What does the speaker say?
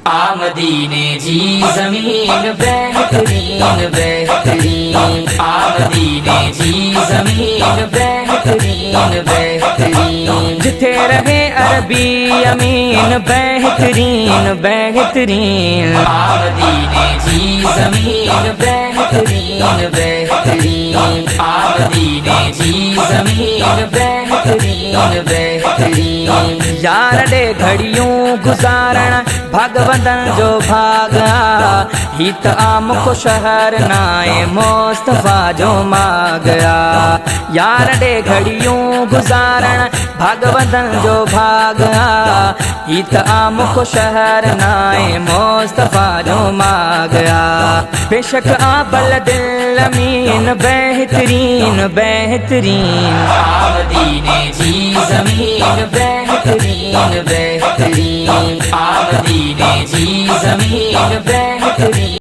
आमदीने जी ज़मीन बेहतरीन बेहतरीन, आमदीने जी ज़मीन बेहतरीन बेहतरीन। जिथे रहे अरबी अमीन बेहतरीन बेहतरीन, आमदीने जी ज़मीन बेहतरीन बेहतरीन, आमदीने जी ज़मीन बेहतरीन बेहतरीन। यार डे घड़ियों गुजारण भगवंतन जो भागा, हित आम को शहर नाए मुस्तफा जो मांगया। यार डे घड़ियों गुजारण भगवंतन जो भागा, हित आम को शहर नाए मुस्तफा जो मांगया। बेशक आबल दिल अमीन बेहतरीन बेहतरीन, आमदीने जी ज़मीन बेहतरीन बेहतरीन, आमदीने जी ज़मीन बेहतरीन।